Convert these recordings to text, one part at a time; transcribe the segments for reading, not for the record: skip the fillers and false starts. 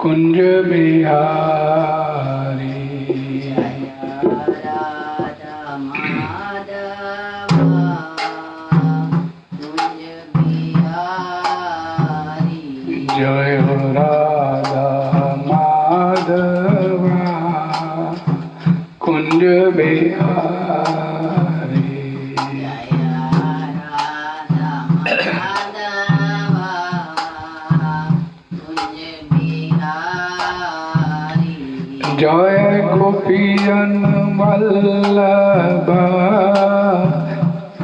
कुंज बिहारी जय राधा माधवा कुंज बिहारी जय गोपीजन वल्लभ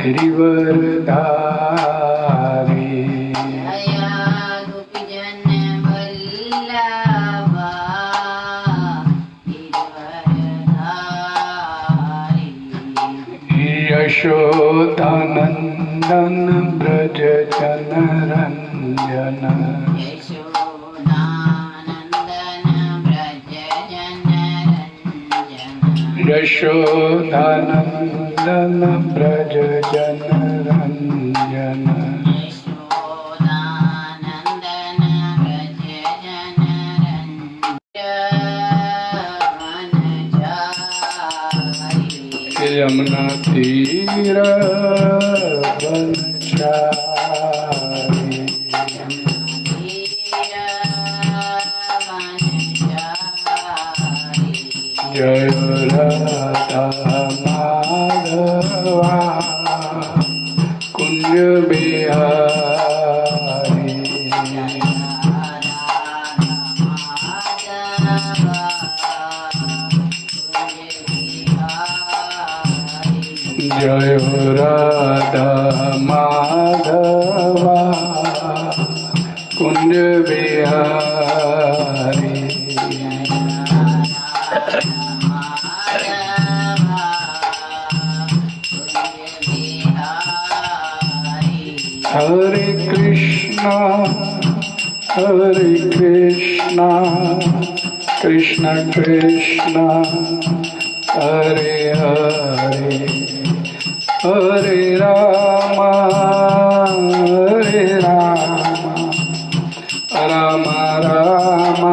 गिरिवरधारी यशोदानंदन ब्रज जनरंजन यशोदानंदन ब्रज जनरंजन यमुना तीर वनचारी जय राधा माधवा कुंज बिहारी जय राधा माधवा कुंज बिहारी हरे कृष्णा कृष्ण कृष्ण हरे हरे हरे राम राम राम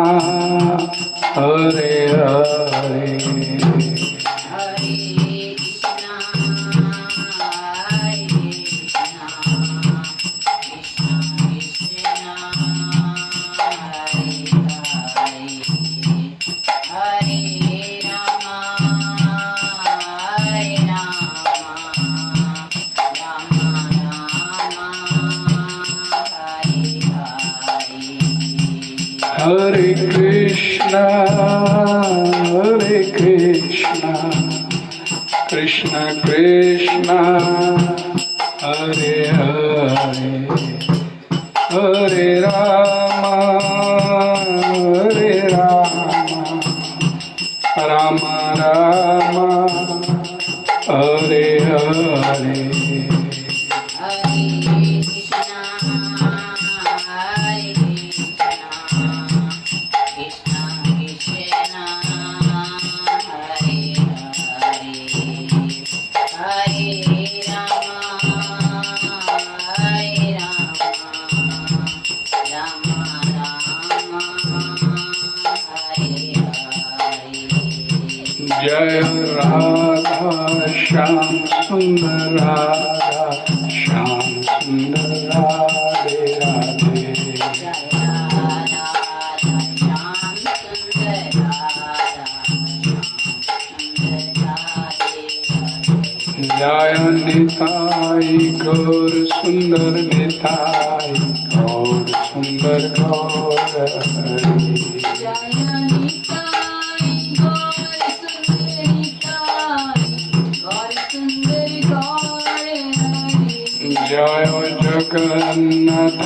हरे हरे हरे कृष्णा कृष्ण कृष्ण हरे हरे हरे राम राम राम हरे हरे जय राधा श्याम सुंदर राधा श्याम सुंदर राधे राधे जय निताई गौर सुंदर निताई गौर सुंदर गौर हरि जय जगन्नाथ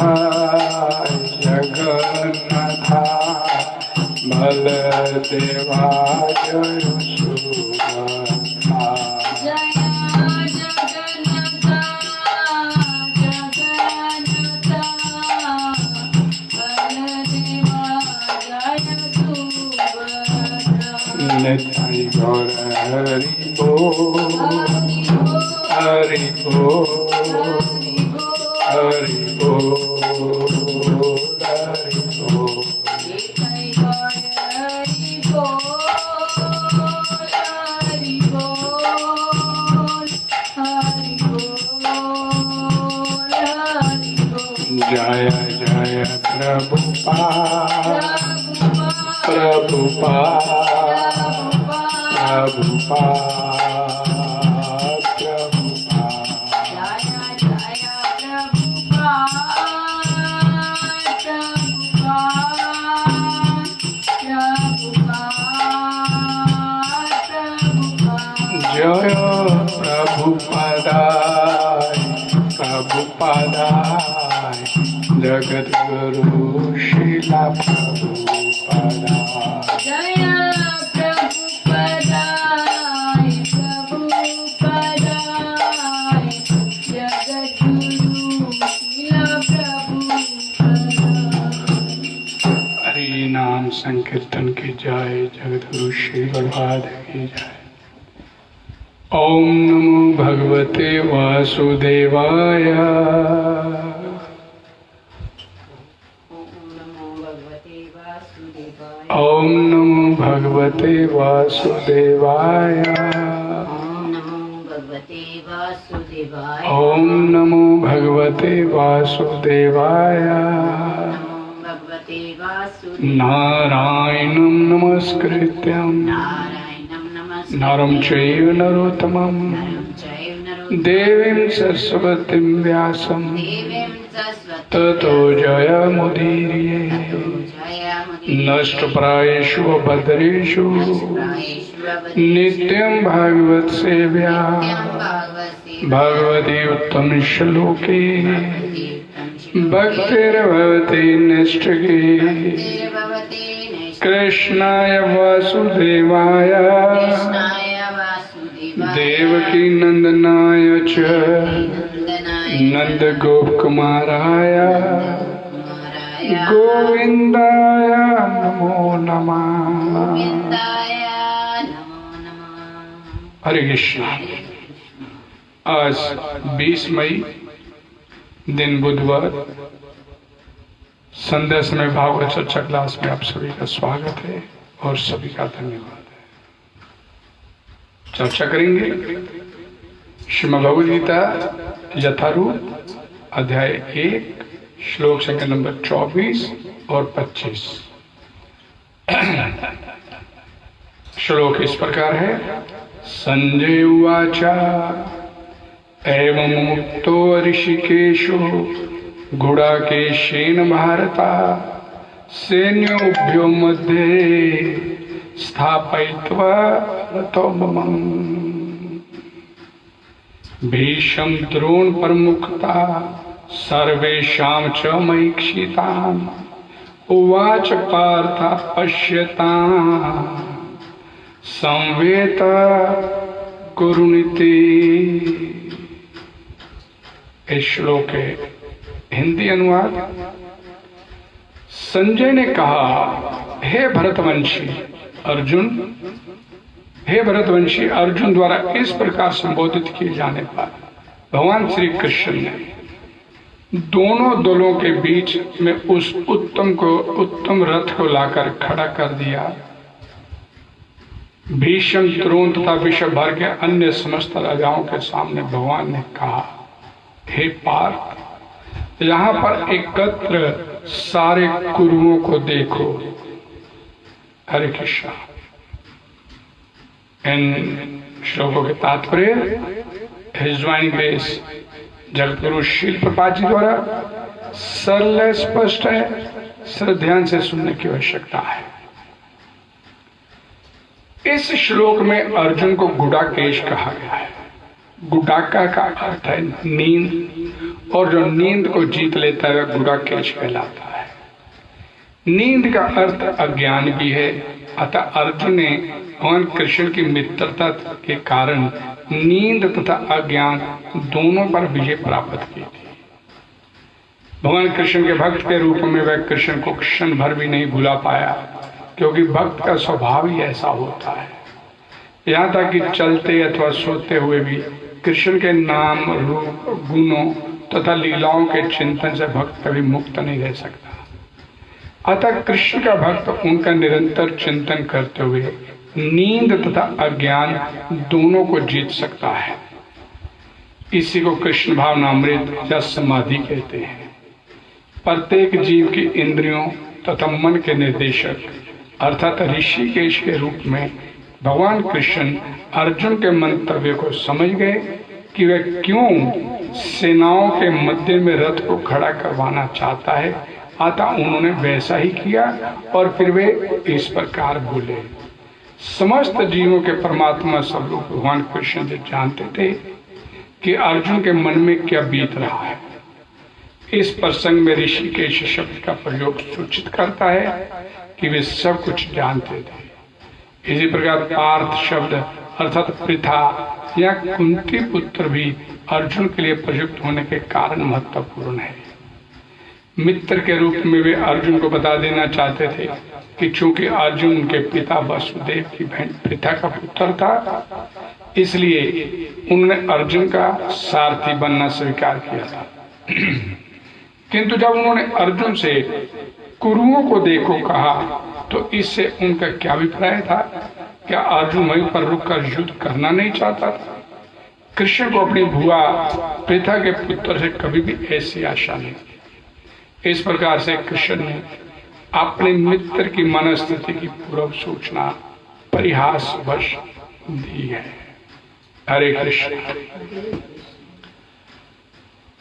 बलदेवा जय सुभद्रा निताई गौर हरि बोल हरि बोल हरि बोल जय प्रभुपाद प्रभुपाद प्रभुपाद जय प्रभुपादाय प्रभुपादाय जगत गुरु शिला प्रभुपादाय जय प्रभुपादाय प्रभुपादाय जगत गुरु शिला प्रभुपादाय। हरि नाम संकीर्तन की जय, जगत गुरु श्री प्रभुपाद की जय। ओम नमो भगवते वासुदेवाय। ओम नमो भगवते वासुदेवाय। ओम नमो भगवते वासुदेवाय। नारायणं नमस्कृत्यं नरं चैव नरोत्तमं देवीं सरस्वतीं व्यासं ततो जयमुदीरये। नष्टप्रायेषु भद्रेषु नित्यं भागवत सेव्या भगवती उत्तम श्लोके भक्तिर्भवति निष्ठिके। कृष्णाय वासुदेवाय देवकी नंदनाय च नंद गोप कुमाराय गोविंदाय नमो नमः। हरे कृष्णा। आज 20 मई दिन बुधवार संध्या समय भागवत चर्चा क्लास में आप सभी का स्वागत है और सभी का धन्यवाद है। चर्चा करेंगे श्रीमद् भगवद गीता यथारूप अध्याय 1 श्लोक संख्या नंबर 24 और 25। श्लोक इस प्रकार है। संजय उवाच एवं मुक्तो ऋषिकेशो गुडाकेशेन भारता सैन्योभ्यो मध्ये स्थापयित्वा रतो मम। भीष्म द्रोण प्रमुखता सर्वेषां च मयीक्षितान् उवाच पार्थ पश्यताम् संवेत कुरुनिति। इस श्लोक के हिंदी अनुवाद। संजय ने कहा, हे भरतवंशी अर्जुन, हे भरतवंशी अर्जुन द्वारा इस प्रकार संबोधित किए जाने पर भगवान श्री कृष्ण ने दोनों दलों के बीच में उस उत्तम रथ को लाकर खड़ा कर दिया। भीष्म द्रोण तथा विश्व भर के अन्य समस्त राजाओं के सामने भगवान ने कहा, हे पार्थ, यहाँ पर एकत्र सारे कुरुओं को देखो। हरे कृष्णा। इन श्लोकों के तात्पर्य हिजवानी ग्रेस जगतगुरु श्रील प्रभुपाद जी द्वारा सरल स्पष्ट है, सिर्फ ध्यान से सुनने की आवश्यकता है। इस श्लोक में अर्जुन को गुडाकेश कहा गया है। गुडाका का अर्थ है नींद, और जो नींद को जीत लेता है वह गुडाकेश कहलाता है। नींद का अर्थ अज्ञान भी है, अतः अर्जुन ने भगवान कृष्ण की मित्रता के कारण नींद तथा अज्ञान दोनों पर विजय प्राप्त की थी। भगवान कृष्ण के भक्त के रूप में वह कृष्ण को क्षण भर भी नहीं भुला पाया, क्योंकि भक्त का स्वभाव ही ऐसा होता है। यहाँ तक कि चलते अथवा सोते हुए भी कृष्ण के नाम, रूप, गुणों तथा लीलाओं के चिंतन से भक्त कभी मुक्त नहीं रह सकता। अतः कृष्ण का भक्त उनका निरंतर चिंतन करते हुए नींद तथा अज्ञान दोनों को जीत सकता है। इसी को कृष्ण भावनामृत या समाधि कहते हैं। प्रत्येक जीव की इंद्रियों तथा मन के निर्देशक अर्थात ऋषिकेश के रूप में भगवान कृष्ण अर्जुन के मंतव्य को समझ गए कि वह क्यों सेनाओं के मध्य में रथ को खड़ा करवाना चाहता है। अतः उन्होंने वैसा ही किया और फिर वे इस प्रकार बोले। समस्त जीवों के परमात्मा स्वरूप भगवान कृष्ण जी जानते थे कि अर्जुन के मन में क्या बीत रहा है। इस प्रसंग में ऋषिकेश शब्द का प्रयोग सूचित करता है कि वे सब कुछ जानते थे। इसी प्रकार पार्थ शब्द अर्थात पृथा या कुंती पुत्र भी अर्जुन के लिए प्रयुक्त होने के कारण महत्वपूर्ण है। मित्र के रूप में वे अर्जुन को बता देना चाहते थे कि चूंकि अर्जुन उनके पिता वसुदेव की बहन पृथा का पुत्र था, इसलिए उन्होंने अर्जुन का सारथी बनना स्वीकार किया था। किंतु जब उन्होंने अर्जुन से कुरुओं को देखो कहा तो इससे उनका क्या अभिप्राय था? क्या अर्जुन वहीं पर रुककर युद्ध करना नहीं चाहता था? कृष्ण को अपनी भुआ पृथा के पुत्र से कभी भी ऐसी आशा नहीं थी। इस प्रकार से कृष्ण ने अपने मित्र की मनस्थिति की पूर्व सूचना परिहासवश दी है। हरे कृष्ण।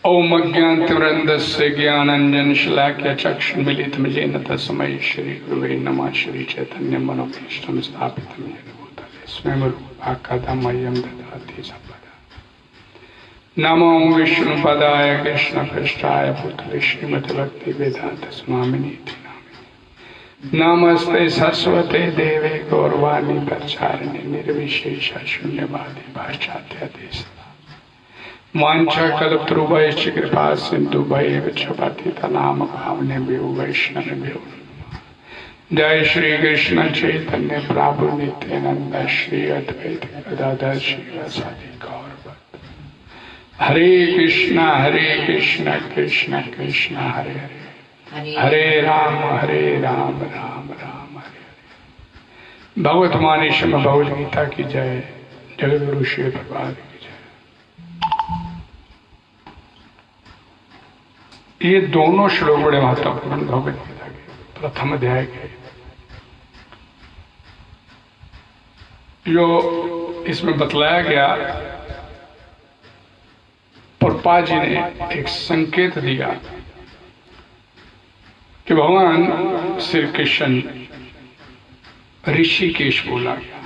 ओम अज्ञानतिमिरन्धस्य ज्ञानाञ्जन शलाकया चक्षुर्मीलितं येन तस्मै श्री गुरुवे नमः। श्री चैतन्य मनोभीष्टं स्थापितं येन भूतले स्वयं रूपाकथमह्यं ददाति सम्पदा। नमो विष्णुपदाय कृष्णपृष्ठाय भूतले श्रीमते भक्ति वेदांत स्वामिनीति नामिने। नमस्ते सरस्वते देवे गौरवाणी प्रचारिणे निर्विशेष शून्यवादी पाश्चात्य वांछा कल्पतरुभ्यश्च कृपा सिन्धुभ्येव च पतितानां पावनेभ्यो वैष्णवेभ्यो नमः। जय श्री कृष्ण चैतन्य प्रभु नित्यानंद श्री अद्वैत गदाधर श्रीवासादि गौर भक्त। हरे कृष्ण कृष्ण कृष्ण हरे हरे, हरे राम राम राम हरे हरे। भगवत वाणी श्रीमद् भगवद गीता की जय। जगद्गुरु श्री प्रभुपाद की जय। ये दोनों श्लोक बड़े महत्वपूर्ण भगवद गीता के प्रथम अध्याय के, जो इसमें बतलाया गया। प्रभुपाद जी ने एक संकेत दिया कि भगवान श्री कृष्ण ऋषिकेश बोला गया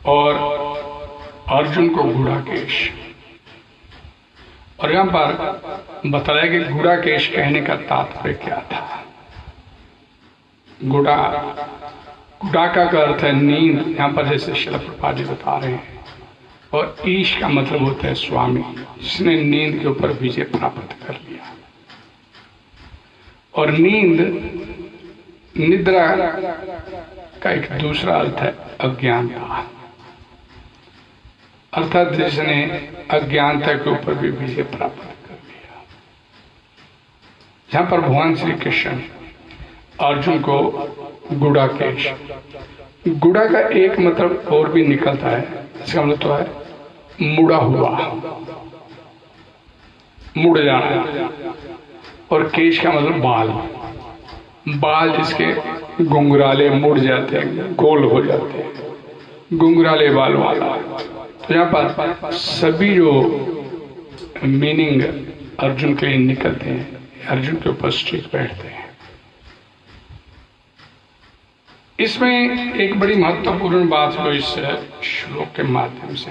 और अर्जुन को गुड़ाकेश। और यहां पर बताया कि गुड़ाकेश कहने का तात्पर्य क्या था। गुड़ाका का अर्थ है नींद। यहां पर जैसे श्रील प्रभुपाद जी बता रहे हैं। और ईश का मतलब होता है स्वामी, जिसने नींद के ऊपर विजय प्राप्त कर लिया। और नींद निद्रा का एक दूसरा अर्थ है अज्ञानता, अर्थात जिसने अज्ञानता के ऊपर भी विजय प्राप्त कर लिया। जहां पर भगवान श्री कृष्ण अर्जुन को गुड़ाकेश, गुड़ा का एक मतलब और भी निकलता है। इसका मतलब तो है मुड़ा हुआ, मुड़ जाना। और केश का मतलब बाल, बाल जिसके घुंघराले मुड़ जाते हैं, गोल हो जाते हैं, घुंघराले बाल वाला। तो यहाँ पर सभी जो मीनिंग अर्जुन के लिए निकलते हैं, अर्जुन के ऊपर स्टिक बैठते हैं। इसमें एक बड़ी महत्वपूर्ण बात जो इस श्लोक के माध्यम से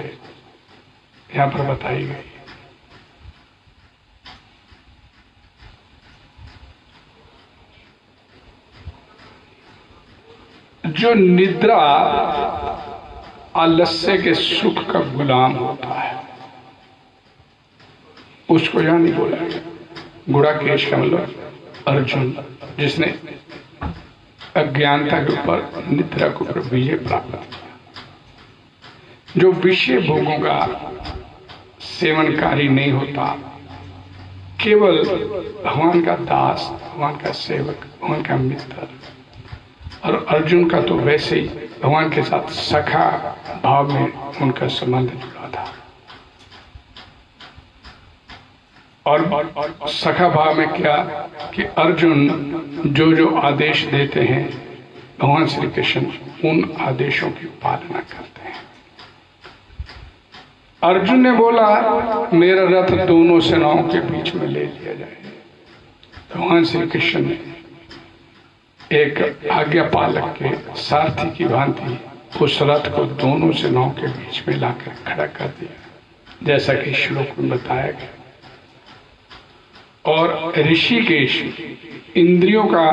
यहाँ पर बताई गई। जो निद्रा आलस्य के सुख का गुलाम होता है, उसको यहां नहीं बोला गया। गुड़ाकेश का मतलब अर्जुन, जिसने अज्ञानता के ऊपर निद्रा के ऊपर विजय प्राप्त किया, जो विषय भोगों का सेवनकारी नहीं होता, केवल भगवान का दास, भगवान का सेवक, भगवान का मित्र। और अर्जुन का तो वैसे ही भगवान के साथ सखा भाव में उनका संबंध जुड़ा था। और सखा भाव में क्या कि अर्जुन जो जो आदेश देते हैं भगवान श्री कृष्ण उन आदेशों की पालना करते हैं। अर्जुन ने बोला मेरा रथ दोनों सेनाओं के बीच में ले लिया जाए। भगवान श्री कृष्ण ने एक आज्ञा पालक के सारथी की भांति उस रथ को दोनों सेनाओं के बीच में लाकर खड़ा कर दिया, जैसा कि श्लोक में बताया गया। और ऋषिकेश इंद्रियों का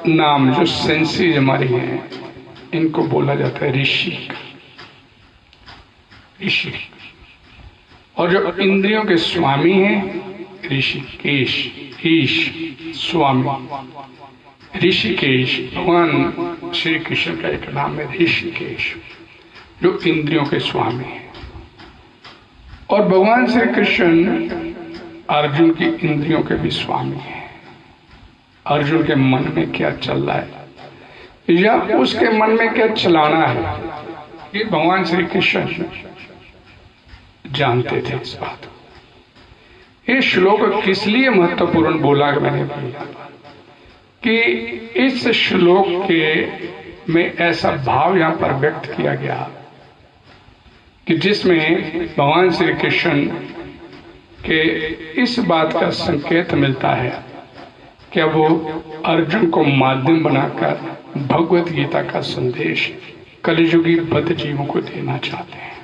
नाम, जो सेंसेस हमारी हैं, इनको बोला जाता है ऋषि। और जो इंद्रियों के स्वामी हैं ऋषिकेश, ईश स्वामी। ऋषिकेश भगवान श्री कृष्ण का एक नाम है ऋषिकेश, जो इंद्रियों के स्वामी हैं। और भगवान श्री कृष्ण अर्जुन की इंद्रियों के भी स्वामी हैं। अर्जुन के मन में क्या चल रहा है या उसके मन में क्या चलाना है, ये भगवान श्री कृष्ण जानते थे इस बात को। ये श्लोक किस लिए महत्वपूर्ण बोला कि मैंने बोला कि इस श्लोक के में ऐसा भाव यहां पर व्यक्त किया गया कि जिसमें भगवान श्री कृष्ण के इस बात का संकेत मिलता है कि वो अर्जुन को माध्यम बनाकर भगवत गीता का संदेश कलियुगी बद्ध जीवों को देना चाहते हैं।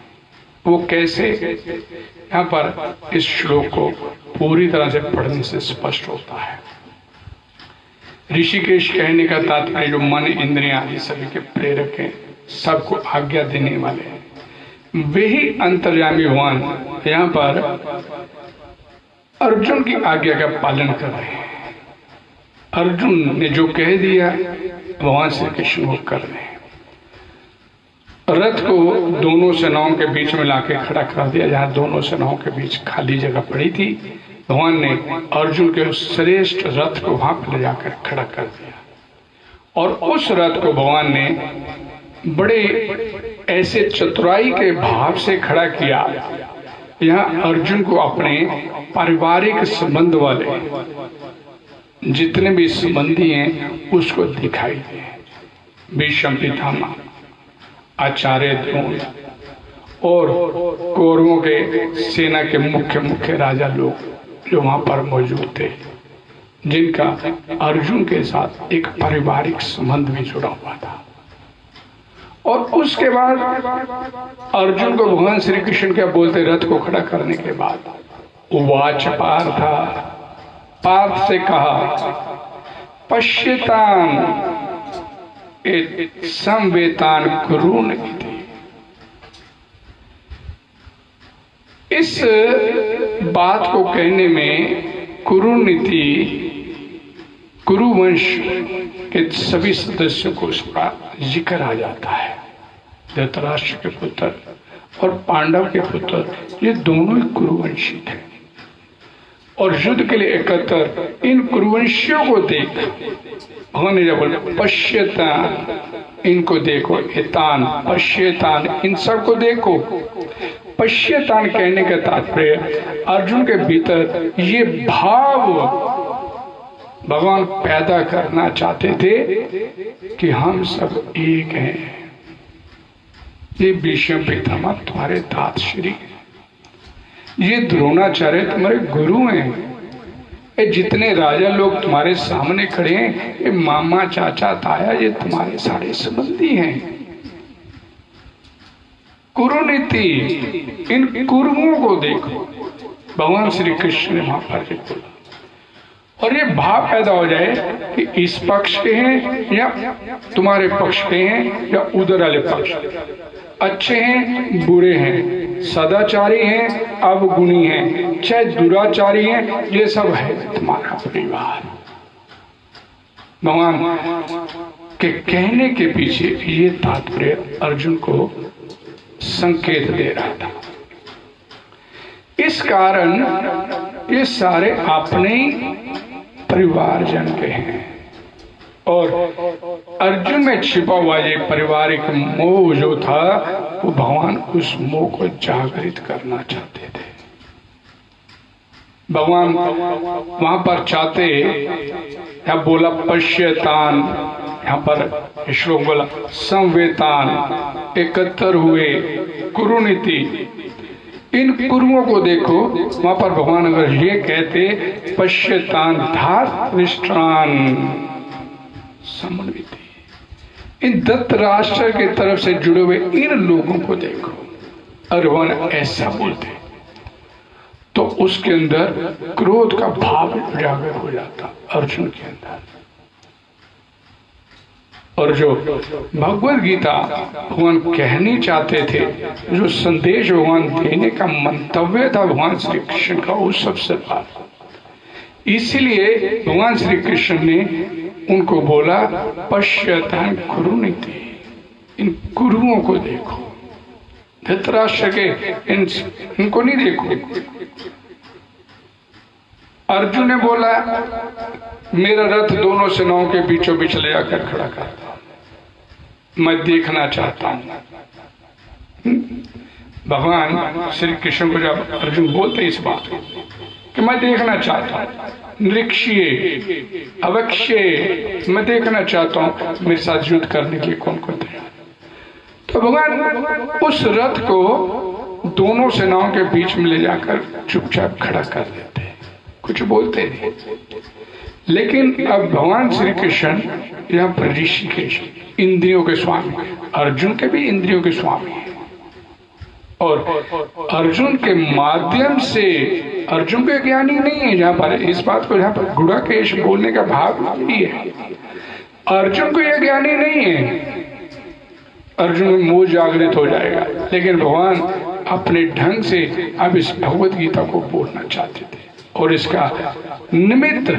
वो कैसे, यहाँ पर इस श्लोक को पूरी तरह से पढ़ने से स्पष्ट होता है। ऋषिकेश कहने का तात्पर्य जो मन, इंद्रियां आदि सभी के प्रेरक हैं, सबको आज्ञा देने वाले हैं, वही अंतर्यामी भगवान यहाँ पर अर्जुन की आज्ञा का पालन कर रहे हैं। अर्जुन ने जो कह दिया भगवान श्री कृष्ण वो कर रहे हैं। रथ को दोनों सेनाओं के बीच में लाके खड़ा कर दिया। जहां दोनों सेनाओं के बीच खाली जगह पड़ी थी, भगवान ने अर्जुन के उस श्रेष्ठ रथ को वहां पर ले जाकर खड़ा कर दिया। और उस रथ को भगवान ने बड़े ऐसे चतुराई के भाव से खड़ा किया, यहाँ अर्जुन को अपने पारिवारिक संबंध वाले जितने भी संबंधी हैं उसको दिखाई दिए। भीष्म पितामह, आचार्य द्रोण और कौरवों के सेना के मुख्य राजा लोग जो वहां पर मौजूद थे, जिनका अर्जुन के साथ एक पारिवारिक संबंध भी जुड़ा हुआ था। और उसके बाद अर्जुन को भगवान श्री कृष्ण क्या बोलते, रथ को खड़ा करने के बाद उवाच पार्थ से कहा पश्यताम संवेतान कुरुन इति। इस बात को कहने में कुरुनीति, कुरुवंश के सभी सदस्यों को उसका जिक्र आ जाता है। धृतराष्ट्र के पुत्र और पांडव के पुत्र ये दोनों ही कुरुवंशी थे और युद्ध के लिए एकत्र इन कुरुवंशियों को देख भगवान ने जब बोला पश्यतान, इनको देखो, हितान पश्यतान, इन सबको देखो। पश्यतान कहने का तात्पर्य अर्जुन के भीतर ये भाव भगवान पैदा करना चाहते थे कि हम सब एक हैं। ये भीष्म पितामह तुम्हारे दाताश्री, ये द्रोणाचार्य तुम्हारे गुरु हैं, ये जितने राजा लोग तुम्हारे सामने खड़े हैं, ये मामा चाचा ताया, ये तुम्हारे सारे संबंधी हैं। कुरुनीति, इन कुरुओं को देखो, भगवान श्री कृष्ण ने वहां पर बोला। और ये भाव पैदा हो जाए कि इस पक्ष के हैं या तुम्हारे पक्ष के हैं या उधर वाले पक्ष, अच्छे हैं बुरे हैं, सदाचारी हैं अवगुणी हैं, चाहे दुराचारी हैं, ये सब है तुम्हारा परिवार। भगवान के कहने के पीछे ये तात्पर्य अर्जुन को संकेत दे रहा था। इस कारण ये सारे अपने परिवारजन के हैं और अर्जुन में छिपा हुआ ये पारिवारिक मोह जो था वो भगवान उस मोह को जागृत करना चाहते थे। भगवान वहां पर चाहते, यहाँ बोला पश्यतान, यहाँ पर श्लोक बोला संवेतान, 71 हुए कुरुनीति, इन कुरुओं को देखो। वहां पर भगवान अगर ये कहते पश्यतान धार्मिष्ठान समन्विति, इन दत्त राष्ट्र की तरफ से जुड़े हुए इन लोगों को देखो, और भगवान ऐसा बोलते तो उसके अंदर क्रोध का भाव उजागर हो जाता अर्जुन के अंदर। और जो भगवद गीता भगवान कहनी चाहते थे, जो संदेश भगवान देने का मंतव्य था भगवान श्री कृष्ण का, उस सबसे बात, इसीलिए भगवान श्री कृष्ण ने उनको बोला पश्यतान कुरुनीति, इन कुरुओं को देखो, धृतराष्ट्र के इनको नहीं देखो। अर्जुन ने बोला मेरा रथ दोनों सेनाओं के बीचों बीच ले जाकर खड़ा करता हूं, मैं देखना चाहता हूं। भगवान श्री कृष्ण को जब अर्जुन बोलते इस बात कि मैं देखना चाहता हूं, निरीक्षिए अवक्ष्य, मैं देखना चाहता हूं मेरे साथ युद्ध करने के लिए कौन कौन तैयार। तो भगवान उस रथ को दोनों सेनाओं के बीच में ले जाकर चुपचाप खड़ा कर देते, कुछ बोलते नहीं। लेकिन अब भगवान श्री कृष्ण यहाँ पर ऋषिकेश, इंद्रियों के स्वामी, अर्जुन के भी इंद्रियों के स्वामी हैं, और अर्जुन के माध्यम से, अर्जुन के ज्ञानी नहीं है जहाँ पर, इस बात को जहाँ पर गुड़ाकेश बोलने का भाव ही है, अर्जुन को यह ज्ञानी नहीं है, अर्जुन में मोह जागृत हो जाएगा। लेकिन भगवान अपने ढंग से अब इस भगवत गीता को बोलना चाहते थे, और इसका निमित्त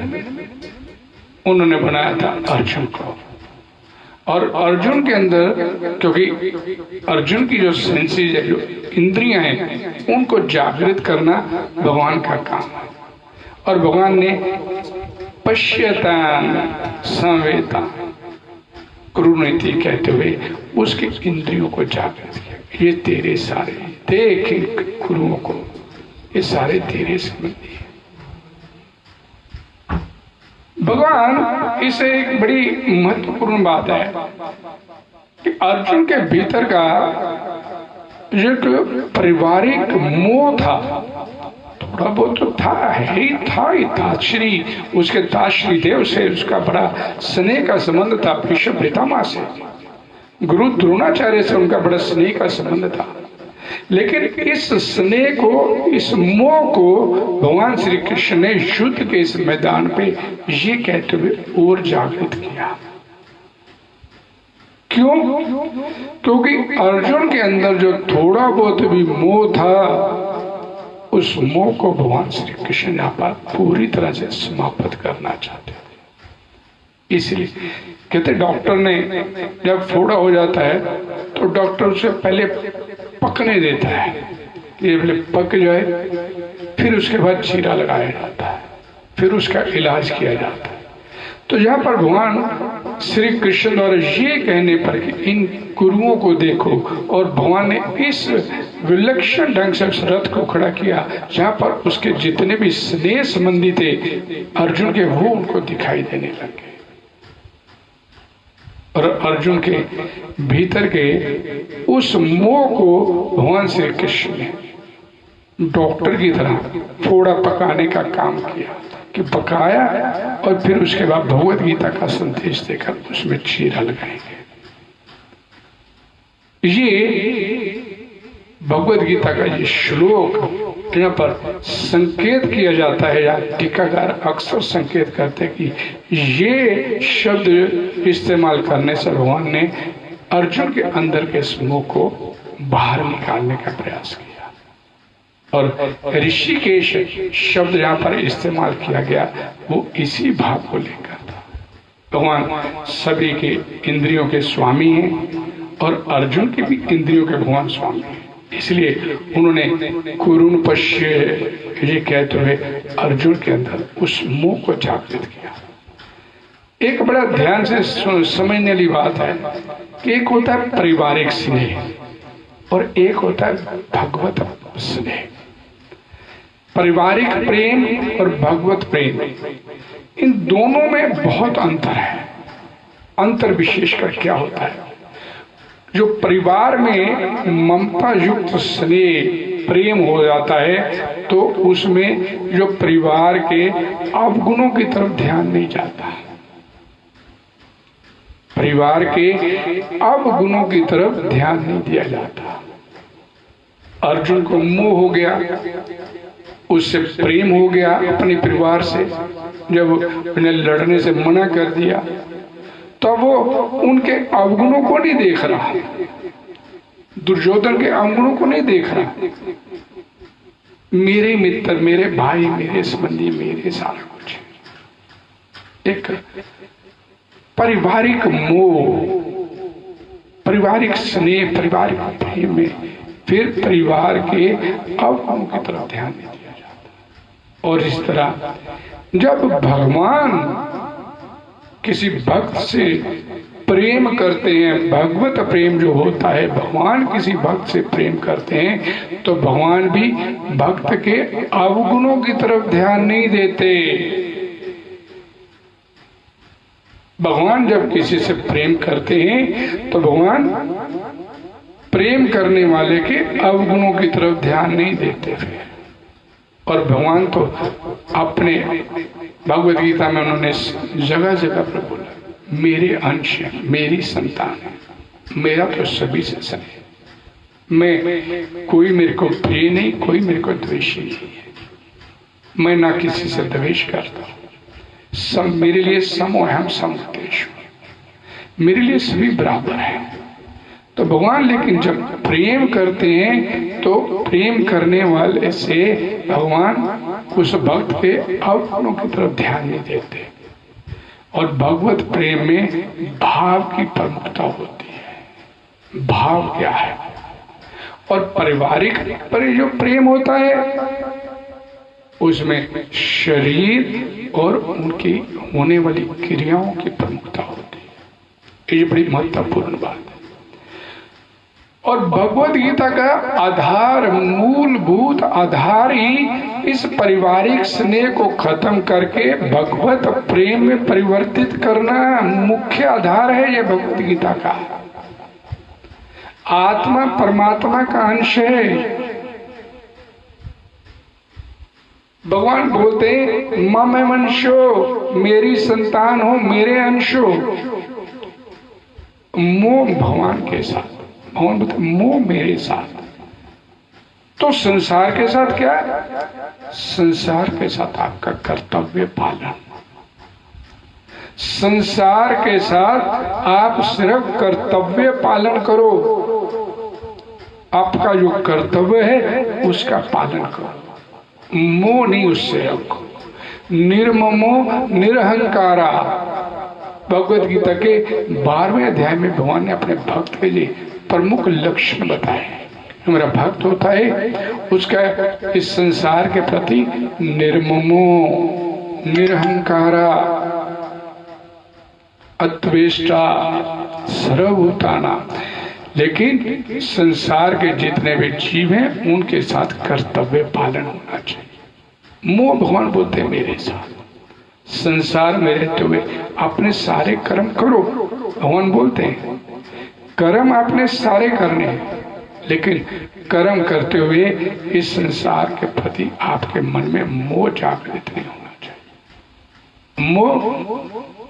उन्होंने बनाया था अर्जुन को। और अर्जुन के अंदर, क्योंकि अर्जुन की जो सेंसेस है, जो इंद्रियां हैं, उनको जागृत करना भगवान का काम है। और भगवान ने पश्यतान संवेतान कुरुनीति कहते हुए उसके इंद्रियों को जागृत किया। ये तेरे सारे, देख इन कुरुओं को, ये सारे तेरे संबंधी हैं। भगवान, इसे एक बड़ी महत्वपूर्ण बात है कि अर्जुन के भीतर का जो पारिवारिक मोह था, थोड़ा बहुत तो था, ही था, ताश्री, उसके ताश्री थे, उसे उसका बड़ा स्नेह का संबंध था भीष्म पितामह से, गुरु द्रोणाचार्य से उनका बड़ा स्नेह का संबंध था। लेकिन इस स्नेह को, इस मोह को भगवान श्री कृष्ण ने युद्ध के इस मैदान पे ये कहते हुए और जागृत किया। क्यों? क्योंकि अर्जुन के अंदर जो थोड़ा बहुत भी मोह था, उस मोह को भगवान श्री कृष्ण यहाँ पर पूरी तरह से समाप्त करना चाहते थे। इसलिए कहते डॉक्टर ने जब फोड़ा हो जाता है तो डॉक्टर उसे पहले पकने देता है, ये पहले पक जाए, फिर उसके बाद चीरा लगाया जाता है, फिर उसका इलाज किया जाता है। तो यहाँ पर भगवान श्री कृष्ण द्वारा ये कहने पर कि इन गुरुओं को देखो, और भगवान ने इस विलक्षण ढंग से उस रथ को खड़ा किया जहाँ पर उसके जितने भी स्नेह संबंधी थे अर्जुन के, वो उनको दिखाई देने लगे। और अर्जुन के भीतर के उस मोह को भगवान श्री कृष्ण ने डॉक्टर की तरह फोड़ा पकाने का काम किया, कि पकाया और फिर उसके बाद भगवत गीता का संदेश देकर उसमें चीरा लगाएंगे। ये भगवत गीता का ये श्लोक यहाँ पर संकेत किया जाता है, या टीकाकार अक्सर संकेत करते हैं कि ये शब्द इस्तेमाल करने से भगवान ने अर्जुन के अंदर के समूह को बाहर निकालने का प्रयास किया। और ऋषिकेश शब्द जहाँ पर इस्तेमाल किया गया वो इसी भाव को लेकर था। भगवान सभी के इंद्रियों के स्वामी हैं और अर्जुन के भी इंद्रियों के भगवान स्वामी हैं, इसलिए उन्होंने कुरुन पश्य ये कहते हुए अर्जुन के अंदर उस मोह को जागृत किया। एक बड़ा ध्यान से समझने वाली बात है कि एक होता है पारिवारिक स्नेह और एक होता है भगवत स्नेह। पारिवारिक प्रेम और भगवत प्रेम, इन दोनों में बहुत अंतर है। अंतर विशेषकर क्या होता है? जो परिवार में ममता युक्त स्नेह प्रेम हो जाता है तो उसमें जो परिवार के अवगुणों की तरफ ध्यान नहीं जाता, परिवार के अवगुणों की तरफ ध्यान नहीं दिया जाता। अर्जुन को मोह हो गया, उससे प्रेम हो गया अपने परिवार से, जब उन्हें लड़ने से मना कर दिया तो वो उनके अवगुणों को नहीं देख रहा, दुर्योधन के अवगुणों को नहीं देख रहा। मेरे मित्र, मेरे भाई, मेरे संबंधी, मेरे सारा कुछ। एक पारिवारिक मोह, पारिवारिक स्नेह, पारिवारिक प्रेम में फिर परिवार के अवगुणों की तरफ ध्यान नहीं दिया जाता। और इस तरह जब भगवान किसी भक्त से प्रेम करते हैं, भगवत प्रेम जो होता है, भगवान किसी भक्त से प्रेम करते हैं तो भगवान भी भक्त के अवगुणों की तरफ ध्यान नहीं देते। भगवान जब किसी से प्रेम करते हैं तो भगवान प्रेम करने वाले के अवगुणों की तरफ ध्यान नहीं देते फिर। और भगवान तो अपने भगवत गीता में उन्होंने जगह जगह पर बोला, मेरे अंश है, मेरी संतान है, मेरा तो सभी से स्नेह, मैं कोई मेरे को प्रिय नहीं, कोई मेरे को द्वेषी नहीं है, मैं ना किसी से द्वेष करता हूँ, सब मेरे लिए समो हम समुद्देश, मेरे लिए सभी बराबर है। तो भगवान लेकिन जब प्रेम करते हैं तो प्रेम करने वाले से भगवान उस भक्त के अवगुणों की तरफ ध्यान नहीं देते। और भगवत प्रेम में भाव की प्रमुखता होती है। भाव क्या है? और पारिवारिक पर जो प्रेम होता है उसमें शरीर और उनकी होने वाली क्रियाओं की प्रमुखता होती है। ये बड़ी महत्वपूर्ण बात है। और भगवद गीता का आधार, मूलभूत आधार ही इस पारिवारिक स्नेह को खत्म करके भगवत प्रेम में परिवर्तित करना मुख्य आधार है। ये भगवद गीता का आत्मा परमात्मा का अंश है। भगवान बोलते मम अंशो, मेरी संतान हो, मेरे अंशो। मोह भगवान के साथ, भगवान बोलते मोह मेरे साथ। तो संसार के साथ क्या? संसार के साथ आपका कर्तव्य पालन। संसार के साथ आप सिर्फ कर्तव्य पालन करो। आपका जो कर्तव्य है उसका पालन करो, मोह नहीं उससे रखो। निर्ममो निरहंकारा, भगवद गीता के 12वें अध्याय में भगवान ने अपने भक्त के लिए प्रमुख लक्षण बताए। हमारा भक्त होता है उसका इस संसार के प्रति निर्ममो, निरहंकारा, अद्वेष्टा, सर्वभूताना। लेकिन संसार के जितने भी जीव हैं उनके साथ कर्तव्य पालन होना चाहिए। मोह भगवान बोलते हैं मेरे साथ, संसार में रहते हुए अपने सारे कर्म करो। भगवान बोलते हैं कर्म आपने सारे करने हैं, लेकिन कर्म करते हुए इस संसार के प्रति आपके मन में मोह जागृत नहीं होना चाहिए। मोह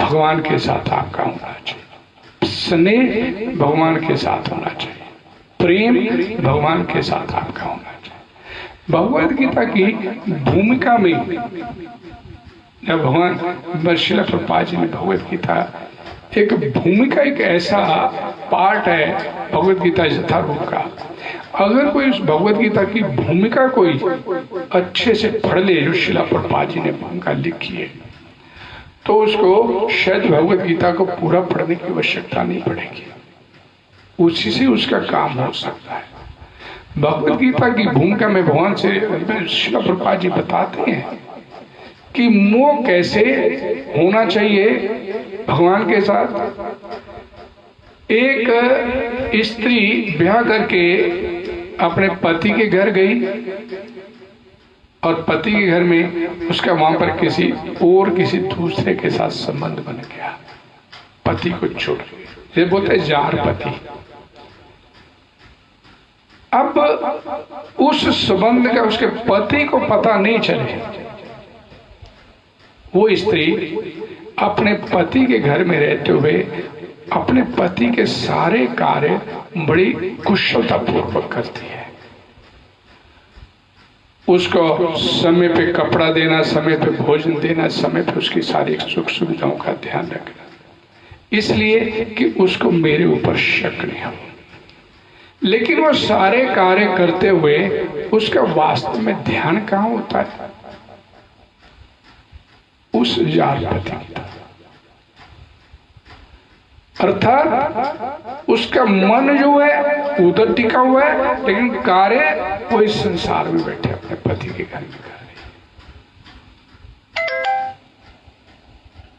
भगवान के साथ आपका होना चाहिए, स्नेह भगवान के साथ होना चाहिए, प्रेम भगवान के साथ आपका होना चाहिए। भगवद गीता की भूमिका में जब भगवान श्रील प्रभुपाद जी ने भगवद गीता एक भूमिका, एक ऐसा पार्ट है भगवद गीता यथारूप का। अगर कोई उस भगवद गीता की भूमिका कोई अच्छे से पढ़ ले, जो श्रील प्रभुपाद जी ने भूमिका लिखी है, तो उसको शायद भगवद गीता को पूरा पढ़ने की आवश्यकता नहीं पड़ेगी, उसी से उसका काम हो सकता है। भगवद गीता की भूमिका में भगवान से श्रील प्रभुपाद जी बताते हैं कि मोह कैसे होना चाहिए भगवान के साथ। एक स्त्री ब्याह करके अपने पति के घर गई और पति के घर में उसका वहां पर किसी दूसरे के साथ संबंध बन गया, पति को छोड़, ये बोलते जार पति। अब उस संबंध का उसके पति को पता नहीं चले, वो स्त्री अपने पति के घर में रहते हुए अपने पति के सारे कार्य बड़ी कुशलता पूर्वक करती है। उसको समय पे कपड़ा देना, समय पे भोजन देना, समय पे उसकी सारी सुख सुविधाओं का ध्यान रखना, इसलिए कि उसको मेरे ऊपर शक नहीं हो। लेकिन वो सारे कार्य करते हुए उसका वास्तव में ध्यान कहाँ होता है? उस जार पति की तरफ। अर्थात उसका मन जो है उधर टिका हुआ है, लेकिन कार्य वो इस संसार में बैठे अपने पति के घर में कर रही है।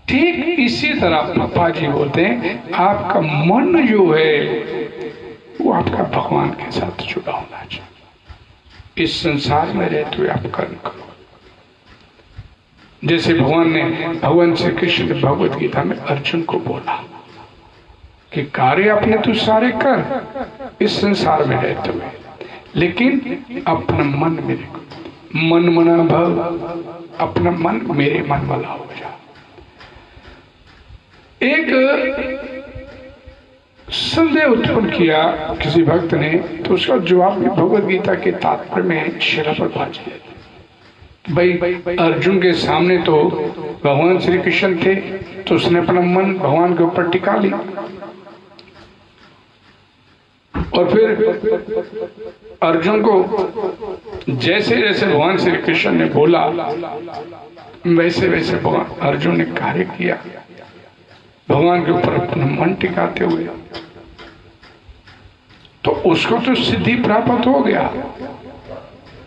ठीक इसी तरह पापा जी बोलते हैं, आपका मन जो है वो आपका भगवान के साथ जुड़ा होना चाहिए। इस संसार में रहते हुए आप कर्म करो। जैसे भगवान श्री कृष्ण ने भगवत गीता में अर्जुन को बोला कि कार्य अपने तू सारे कर इस संसार में रहते हुए, लेकिन अपना मन मेरे को, मन मना भव, अपना मन मेरे मन वाला हो जा। एक संदेह उत्पन्न किया किसी भक्त ने, तो उसका जवाब भी भगवत गीता के तात्पर्य में श्रील प्रभुपाद जी देते। भाई अर्जुन के सामने तो भगवान श्री कृष्ण थे, तो उसने अपना मन भगवान के ऊपर टिका लिया, और फिर अर्जुन को जैसे जैसे भगवान श्री कृष्ण ने बोला वैसे वैसे भगवान अर्जुन ने कार्य किया, भगवान के ऊपर अपना मन टिकाते हुए, तो उसको तो सिद्धि प्राप्त हो गया।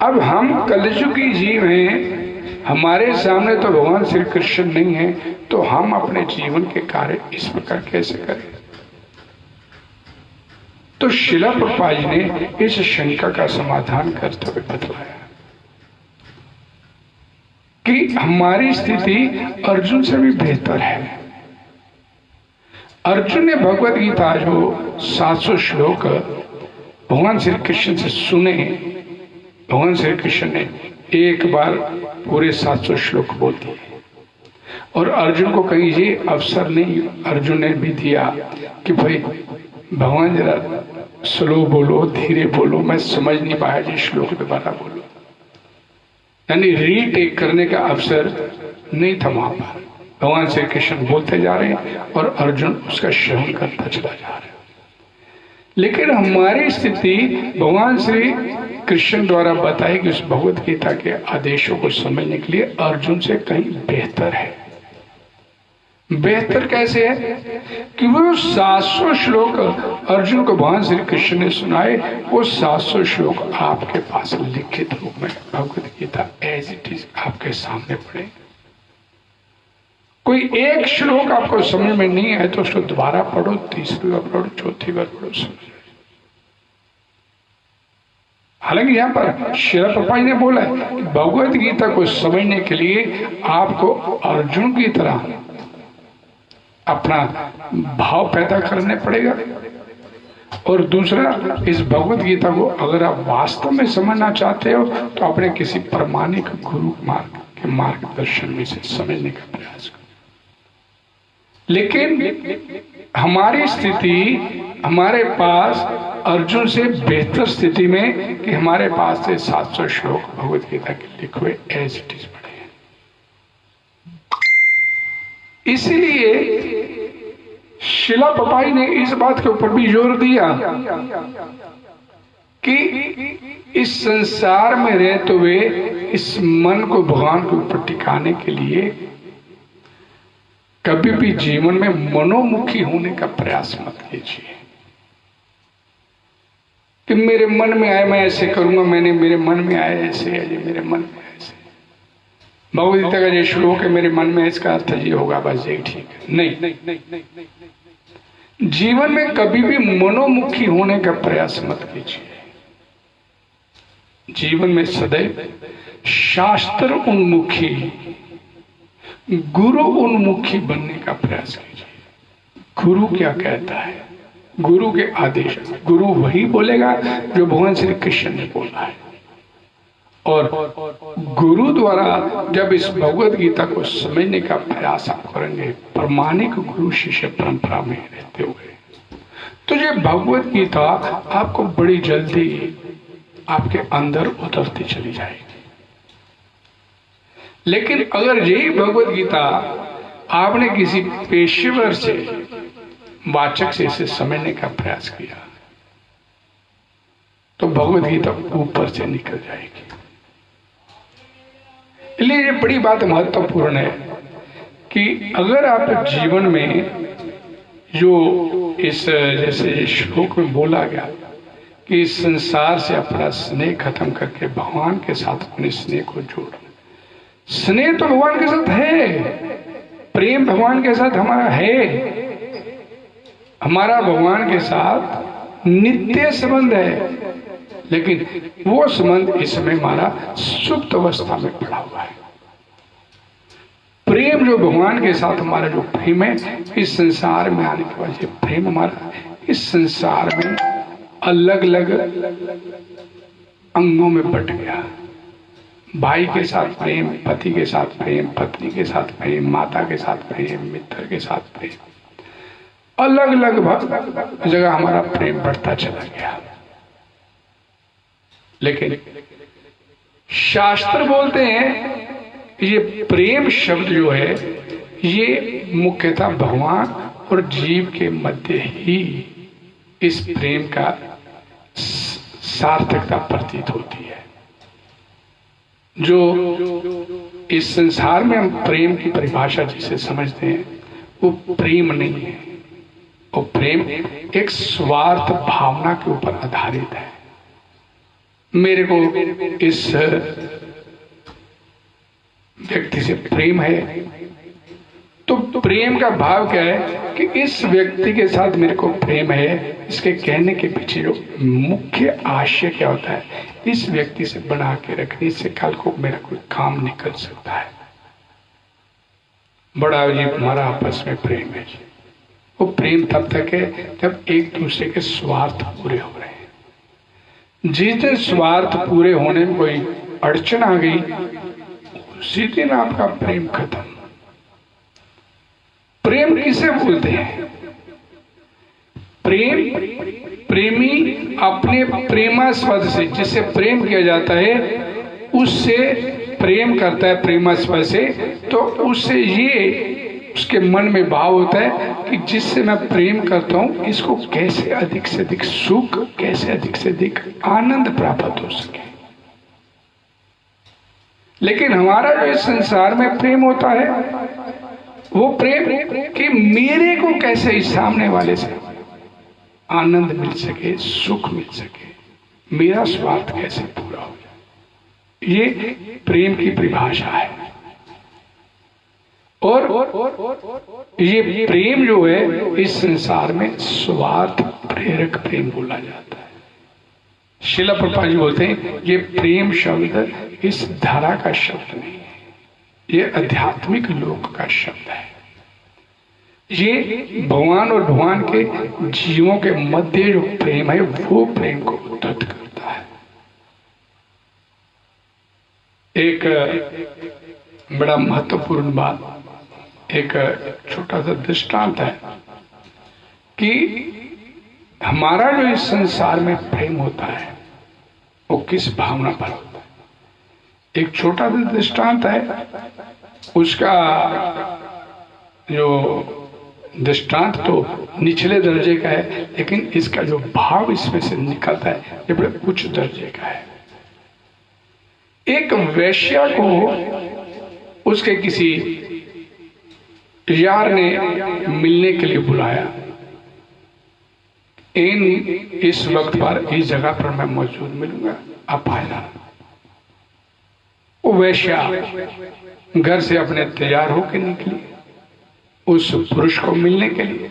अब हम कलयुगी जीव हैं, हमारे सामने तो भगवान श्री कृष्ण नहीं है, तो हम अपने जीवन के कार्य इस प्रकार कैसे करें? तो श्रील प्रभुपाद जी ने इस शंका का समाधान करते हुए बतलाया कि हमारी स्थिति अर्जुन से भी बेहतर है। अर्जुन ने भगवत गीता जो 700 श्लोक भगवान श्री कृष्ण से सुने, भगवान श्री कृष्ण ने एक बार पूरे 700 श्लोक बोल दिए, और अर्जुन को कहीं ये अवसर नहीं अर्जुन ने भी दिया कि भाई भगवान जरा स्लो बोलो, धीरे बोलो, मैं समझ नहीं पाया जी, श्लोक दोबारा बोलो। यानी रीटेक करने का अवसर नहीं था वहां पर। भगवान श्री कृष्ण बोलते जा रहे हैं और अर्जुन उसका श्रवण करता चला जा रहा है। लेकिन हमारी स्थिति भगवान श्री कृष्ण द्वारा बताई कि उस भगवत गीता के आदेशों को समझने के लिए अर्जुन से कहीं बेहतर है। बेहतर कैसे है कि वो 700 श्लोक अर्जुन को भगवान श्री कृष्ण ने सुनाए, वो 700 श्लोक आपके पास लिखित रूप में Bhagavad Gita as it is आपके सामने पड़े। कोई एक श्लोक आपको समझ में नहीं आए तो उसको दोबारा पढ़ो, तीसरी बार पढ़ो, चौथी बार पढ़ो, समझ। हालांकि यहाँ पर श्रील प्रभुपाद ने बोला है कि भगवत गीता को समझने के लिए आपको अर्जुन की तरह अपना भाव पैदा करने पड़ेगा, और दूसरा इस भगवत गीता को अगर आप वास्तव में समझना चाहते हो तो अपने किसी प्रामाणिक गुरु के मार्गदर्शन में से समझने का प्रयास करो। लेकिन हमारी स्थिति, हमारे पास अर्जुन से बेहतर स्थिति में कि हमारे पास से 700 श्लोक भगवत गीता के लिखे हुए एज इट इज पढ़े हैं। इसीलिए श्रील प्रभुपाद ने इस बात के ऊपर भी जोर दिया कि इस संसार में रहते हुए इस मन को भगवान के ऊपर टिकाने के लिए कभी भी जीवन में मनोमुखी होने का प्रयास मत कीजिए कि मेरे मन में आए मैं ऐसे करूंगा, मेरे मन में आए ऐसे है, ये मेरे मन में ऐसे। भगवद गीता का जो श्लोक है मेरे मन में, इसका अर्थ ये होगा, बस यही ठीक है। नहीं, जीवन में कभी भी मनोमुखी होने का प्रयास मत कीजिए। जीवन में सदैव शास्त्र उन्मुखी, गुरु उन्मुखी बनने का प्रयास कीजिए। गुरु क्या कहता है, गुरु के आदेश, गुरु वही बोलेगा जो भगवान श्री कृष्ण ने बोला है। और गुरु द्वारा जब इस भगवत गीता को समझने का प्रयास आप करेंगे, प्रामाणिक गुरु शिष्य परंपरा में रहते हुए, तो ये भगवत गीता आपको बड़ी जल्दी आपके अंदर उतरती चली जाएगी। लेकिन अगर यही भगवत गीता आपने किसी पेशेवर से, वाचक से इसे समझने का प्रयास किया, तो भगवत गीता ऊपर से निकल जाएगी। इसलिए ये बड़ी बात महत्वपूर्ण है कि अगर आप जीवन में जो इस, जैसे श्लोक में बोला गया कि इस संसार से अपना स्नेह खत्म करके भगवान के साथ अपने स्नेह को जोड़, स्नेह तो भगवान के साथ है, प्रेम भगवान के साथ हमारा है, हमारा भगवान के साथ नित्य संबंध है, लेकिन वो संबंध इस समय हमारा सुप्त अवस्था में पड़ा हुआ है। प्रेम जो भगवान के साथ हमारा जो प्रेम है, इस संसार में आने के बाद ये प्रेम हमारा इस संसार में अलग अलग अंगों में बट गया। भाई के साथ प्रेम, पति के साथ प्रेम, पत्नी के साथ प्रेम, माता के साथ प्रेम, मित्र के साथ प्रेम, अलग अलग जगह हमारा प्रेम बढ़ता चला गया। लेकिन शास्त्र बोलते हैं ये प्रेम शब्द जो है ये मुख्यतः भगवान और जीव के मध्य ही इस प्रेम का सार्थकता प्रतीत होती है। जो इस संसार में हम प्रेम की परिभाषा जिसे समझते हैं वो प्रेम नहीं है, वो प्रेम एक स्वार्थ भावना के ऊपर आधारित है। मेरे को इस व्यक्ति से प्रेम है, तो प्रेम का भाव क्या है कि इस व्यक्ति के साथ मेरे को प्रेम है, इसके कहने के पीछे जो मुख्य आशय क्या होता है, इस व्यक्ति से बना के रखने से कल को मेरा कोई काम निकल सकता है। बड़ा जी हमारा आपस में प्रेम है। वो प्रेम तब तक है जब एक दूसरे के स्वार्थ पूरे हो रहे हैं। जिस दिन स्वार्थ पूरे होने में कोई अड़चन आ गई, उसी दिन आपका प्रेम खत्म। प्रेम किसे बोलते हैं? प्रेम प्रेमी अपने प्रेमास्पद से, जिससे प्रेम किया जाता है उससे प्रेम करता है प्रेमास्पद से, तो उससे ये उसके मन में भाव होता है कि जिससे मैं प्रेम करता हूं इसको कैसे अधिक से अधिक सुख, कैसे अधिक से अधिक आनंद प्राप्त हो सके। लेकिन हमारा जो इस संसार में प्रेम होता है वो प्रेम कि मेरे को कैसे इस सामने वाले से आनंद मिल सके, सुख मिल सके, मेरा स्वार्थ कैसे पूरा हो जाए, ये प्रेम की परिभाषा है। और ये प्रेम जो है इस संसार में स्वार्थ प्रेरक प्रेम बोला जाता है। श्रील प्रभुपाद जी बोलते हैं ये प्रेम शब्द इस धारा का शब्द नहीं है, ये आध्यात्मिक लोक का शब्द है। ये भगवान और भगवान के जीवों के मध्य जो प्रेम है वो प्रेम को उद्धत करता है। एक बड़ा महत्वपूर्ण बात, एक छोटा सा दृष्टांत है कि हमारा जो इस संसार में प्रेम होता है वो किस भावना पर होता है। एक छोटा सा दृष्टांत है, उसका जो दृष्टांत तो निचले दर्जे का है, लेकिन इसका जो भाव इसमें से निकलता है ये बड़े उच्च दर्जे का है। एक वेश्या को उसके किसी यार ने मिलने के लिए बुलाया, इस वक्त पर इस जगह पर मैं मौजूद मिलूंगा, आप आ जाना। वो वेश्या घर से अपने तैयार होकर निकली उस पुरुष को मिलने के लिए,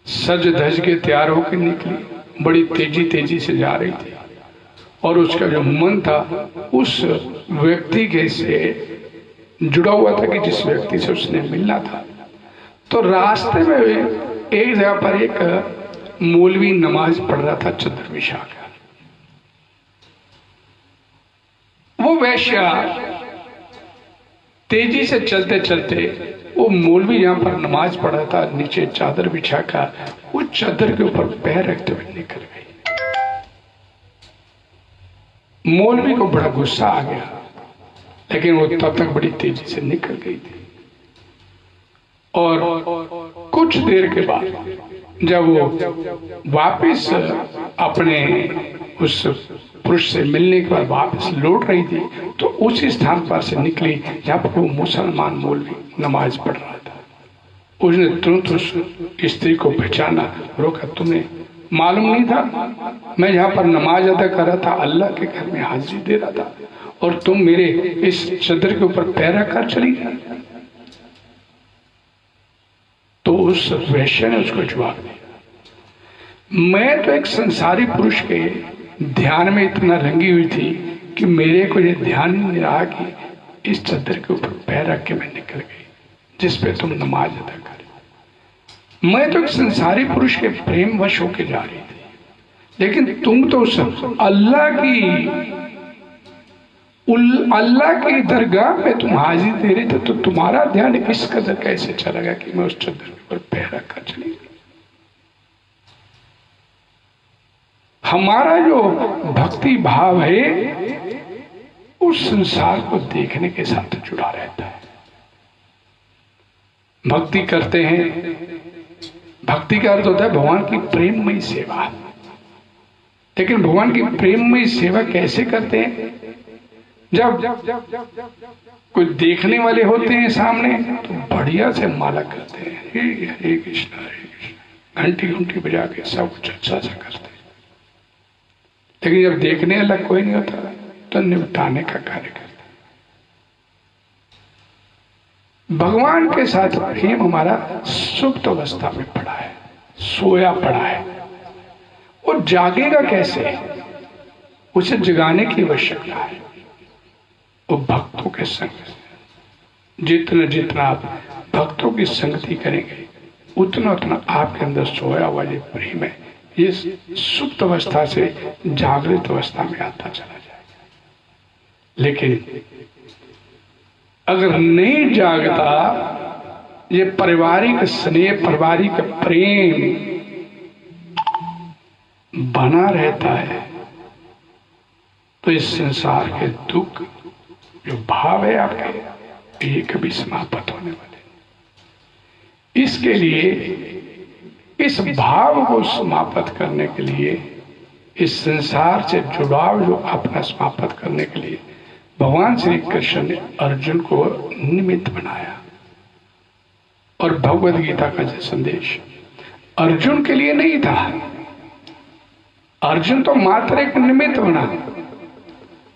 सज धज के तैयार होकर निकली, बड़ी तेजी तेजी से जा रही थी। और उसका जो मन था उस व्यक्ति के से जुड़ा हुआ था कि जिस व्यक्ति से उसने मिलना था। तो रास्ते में एक जगह पर एक मौलवी नमाज पढ़ रहा था चद्दर बिछा कर। वो वैश्य तेजी से चलते चलते वो मौलवी जहां पर नमाज पढ़ रहा था नीचे चादर बिछा कर वो चादर के ऊपर पैर रखते हुए निकल गई। मौलवी को बड़ा गुस्सा आ गया, लेकिन वो तब तक बड़ी तेजी से निकल गई थी। और कुछ देर के बाद जब वो वापस अपने उस पुरुष से मिलने के बाद वापस लौट रही थी तो उसी स्थान पर से निकली जहां पर वो मुसलमान मौलवी नमाज पढ़ रहा था। उसने तुरंत उस स्त्री को पहचाना, रोका, तुम्हें मालूम नहीं था मैं जहां पर नमाज अदा कर रहा था, अल्लाह के घर में हाजिरी दे रहा था और तुम मेरे इस चादर के ऊपर पैर रखकर चली गई। तो उस वैश्य ने उसको जवाब दिया, मैं तो एक संसारी पुरुष के ध्यान में इतना रंगी हुई थी कि मेरे को ये ध्यान ही नहीं रहा कि इस चादर के ऊपर पैर रख के मैं निकल गई जिस पे तुम नमाज अदा कर। मैं तो एक संसारी पुरुष के प्रेम वश होके जा रही थी, लेकिन तुम तो उस अल्लाह की दरगाह में तुम हाजिर दे रहे थे, तो तुम्हारा ध्यान इस कदर कैसे चला गया कि मैं उस चादर के ऊपर पैर रखकर चली गई। हमारा जो भक्ति भाव है उस संसार को देखने के साथ जुड़ा रहता है। भक्ति करते हैं, भक्ति का अर्थ होता है भगवान की प्रेममयी सेवा। लेकिन भगवान की प्रेममयी सेवा कैसे करते हैं? जब कोई देखने वाले होते हैं सामने तो बढ़िया से माला करते हैं, हरे कृष्ण हरे कृष्ण, घंटी घंटी बजा के सब कुछ अच्छा सा करते हैं। लेकिन जब देखने वाला कोई नहीं होता तो निपटाने का कार्य करते हैं। भगवान के साथ प्रेम हमारा सुप्त अवस्था में पड़ा है, सोया पड़ा है। वो जागेगा कैसे? उसे जगाने की आवश्यकता है। वो भक्तों के संग, जितना जितना आप भक्तों की संगति करेंगे उतना उतना आपके अंदर सोया हुआ ये प्रेम है, ये सुप्त अवस्था से जागृत अवस्था में आता चला जाएगा। लेकिन अगर नहीं जागता, ये पारिवारिक स्नेह, पारिवारिक प्रेम बना रहता है तो इस संसार के दुख जो भाव है आपके ये कभी समाप्त होने वाले। इसके लिए, इस भाव को समाप्त करने के लिए, इस संसार से जुड़ाव जो अपना समाप्त करने के लिए भगवान श्री कृष्ण ने अर्जुन को निमित्त बनाया। और भगवद गीता का जो संदेश अर्जुन के लिए नहीं था, अर्जुन तो मात्र एक निमित्त बना,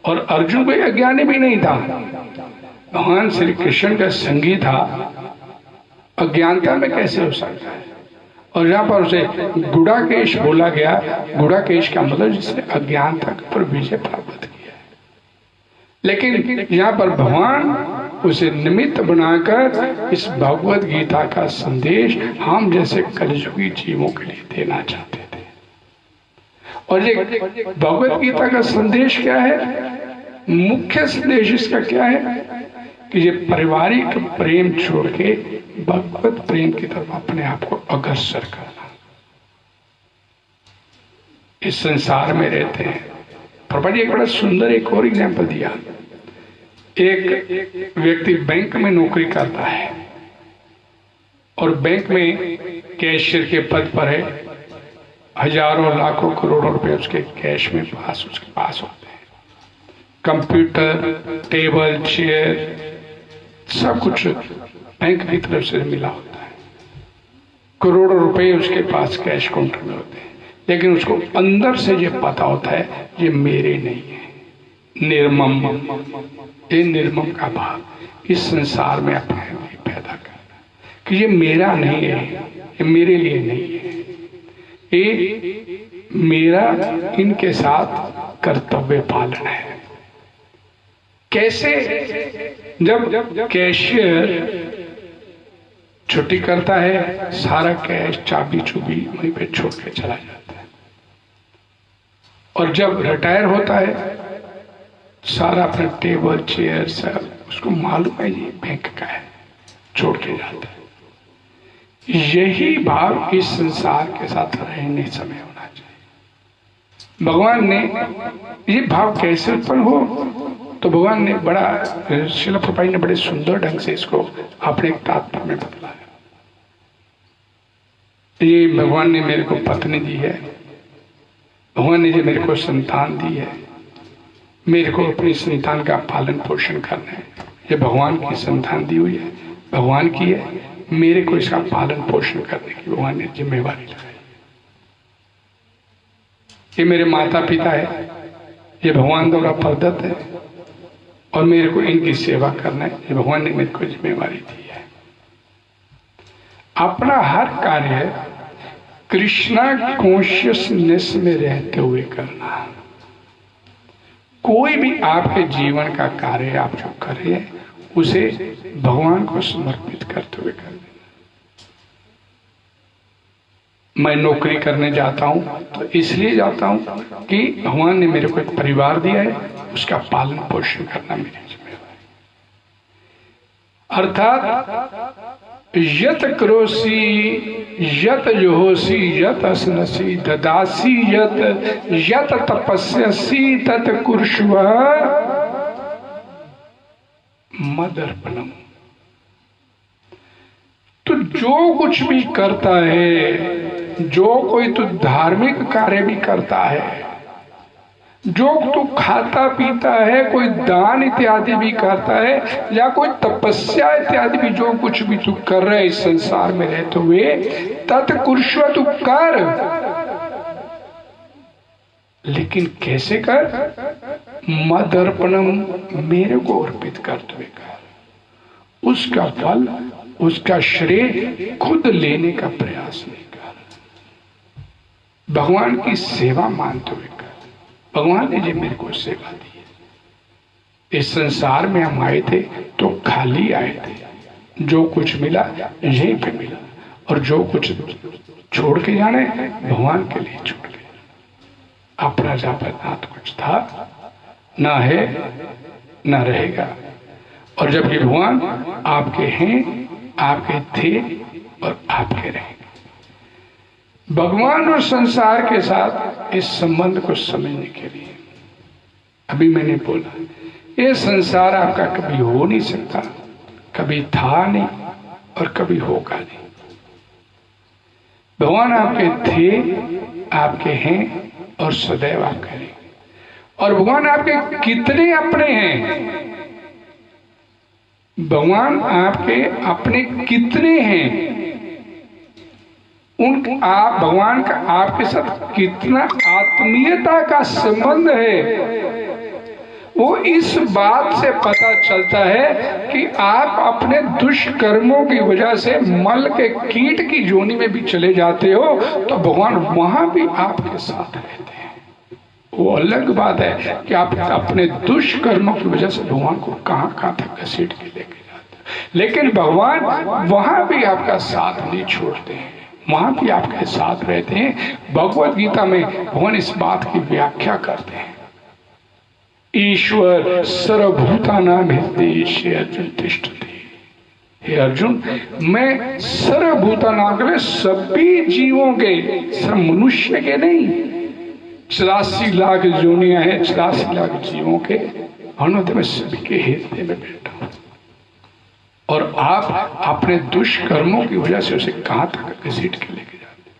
और अर्जुन कोई अज्ञानी भी नहीं था, भगवान श्री कृष्ण का संगी था। अज्ञानता में कैसे हो सकता है? और यहाँ पर उसे गुड़ाकेश बोला गया। गुड़ाकेश का मतलब जिसने अज्ञानता पर विजय प्राप्त किया है। लेकिन यहाँ पर भगवान उसे निमित्त बनाकर इस भगवद गीता का संदेश हम जैसे कलयुगी जीवों के लिए देना चाहते थे। और ये भगवद गीता का संदेश क्या है? मुख्य संदेश इसका क्या है कि ये पारिवारिक प्रेम छोड़ के भगवत प्रेम की तरफ अपने आप को अग्रसर करना। इस संसार में रहते हैं। प्रभा जी एक बड़ा सुंदर एक और एग्जाम्पल दिया। एक व्यक्ति बैंक में नौकरी करता है और बैंक में कैशियर के पद पर है। हजारों लाखों करोड़ों रुपए उसके कैश में उसके पास होते हैं। कंप्यूटर, टेबल, चेयर सब कुछ बैंक की तरफ से मिला होता है। करोड़ों रुपए उसके पास कैश काउंटर में होते हैं, लेकिन उसको अंदर से ये पता होता है ये मेरे नहीं है। निर्मम, ये निर्मम का भाव इस संसार में अपने लिए पैदा करना कि ये मेरा नहीं है, ये मेरे लिए नहीं है, ये मेरा इनके साथ कर्तव्य पालन है। कैसे? जब कैशियर छुट्टी करता है, सारा कैश चाबी चुबी वहीं पे छोड़ के चला जाता है, और जब रिटायर होता है सारा अपना टेबल चेयर सब उसको मालूम है ये बैंक का है, छोड़ के जाता है। यही भाव इस संसार के साथ रहने समय होना चाहिए। भगवान ने ये भाव कैसे उत्पन्न हो, तो भगवान ने बड़ा, श्रील प्रभुपाद ने बड़े सुंदर ढंग से इसको अपने एक तात्पर्य में बतलाया। ये भगवान ने मेरे को पत्नी दी है, भगवान ने जो मेरे को संतान दी है, मेरे को अपनी संतान का पालन पोषण करना है। ये भगवान की संतान दी हुई है, भगवान की है, मेरे को इसका पालन पोषण करने की भगवान ने जिम्मेवारी लगाई। ये मेरे माता पिता है, ये भगवान द्वारा प्रदत्त है, और मेरे को इनकी सेवा करना है, ये भगवान ने मेरे को जिम्मेवारी दी है। अपना हर कार्य कृष्णा कॉन्शियसनेस में रहते हुए करना। कोई भी आपके जीवन का कार्य आप जो करें उसे भगवान को समर्पित करते हुए कर देना। मैं नौकरी करने जाता हूं तो इसलिए जाता हूं कि भगवान ने मेरे को एक परिवार दिया है, उसका पालन पोषण करना मेरी जिम्मेवारी। अर्थात यत करोसी यत जोहोसी यत असनसी ददासी यत तपस्यसी तत कुर्ष्व मदर्पणम। तो जो कुछ भी करता है, जो कोई तो धार्मिक कार्य भी करता है, जो तू खाता पीता है, कोई दान इत्यादि भी करता है, या कोई तपस्या इत्यादि भी जो कुछ भी तू कर रहा है इस संसार में रहते हुए, तत्कुर्ष्व तू कर, लेकिन कैसे कर? मदर्पणम, मेरे को अर्पित करते हुए कर। उसका फल, उसका श्रेय खुद लेने का प्रयास नहीं कर, भगवान की सेवा मानते हुए कर। भगवान ने जो मेरे को सेवा दी है, इस संसार में हम आए थे तो खाली आए थे, जो कुछ मिला यहीं पे मिला, और जो कुछ छोड़ के जाने भगवान के लिए छोड़ के, अपना जापनाथ कुछ था ना है ना रहेगा। और जबकि भगवान आपके हैं, आपके थे और आपके रहेंगे। भगवान और संसार के साथ इस संबंध को समझने के लिए अभी मैंने बोला, ये संसार आपका कभी हो नहीं सकता, कभी था नहीं और कभी होगा नहीं। भगवान आपके थे, आपके हैं और सदैव आपके रहेंगे। और भगवान आपके कितने अपने हैं, भगवान आपके अपने कितने हैं, आप भगवान का आपके साथ कितना आत्मीयता का संबंध है, वो इस बात से पता चलता है कि आप अपने दुष्कर्मों की वजह से मल के कीट की जोनी में भी चले जाते हो तो भगवान वहां भी आपके साथ रहते हैं। वो अलग बात है कि आप अपने दुष्कर्मों की वजह से भगवान को कहां तक घसीट के लेके जाते हैं, लेकिन भगवान वहां भी आपका साथ नहीं छोड़ते हैं, वहां भी आपके साथ रहते हैं। भगवत गीता में भगवान इस बात की व्याख्या करते हैं, ईश्वर सर्वभूतानां हृदयेषु अर्जुन तिष्ठति। हे अर्जुन, मैं सर्वभूतानां के सभी जीवों के, सिर्फ मनुष्य के नहीं, 84 लाख जोनियां हैं, 84 लाख जीवों के अनुमति में सभी के हृदय में बैठा हूं। और आप अपने दुष्कर्मों की वजह से उसे कहां तक घसीट के लेके जाते,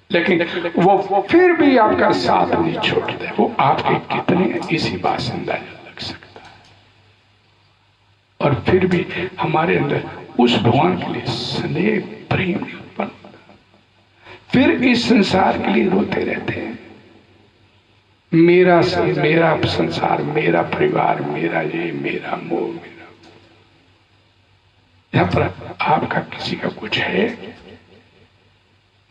लेकिन वो फिर भी आपका साथ नहीं छोड़ते। वो आपके कितने हैं इसी बात से अंदाजा लग सकता है। और फिर भी हमारे अंदर उस भगवान के लिए स्नेह प्रेम नहीं उत्पन्न, फिर इस संसार के लिए रोते रहते हैं, मेरा संसार, मेरा परिवार, मेरा ये, मेरा मोह, मेरा। यहाँ पर आपका किसी का कुछ है,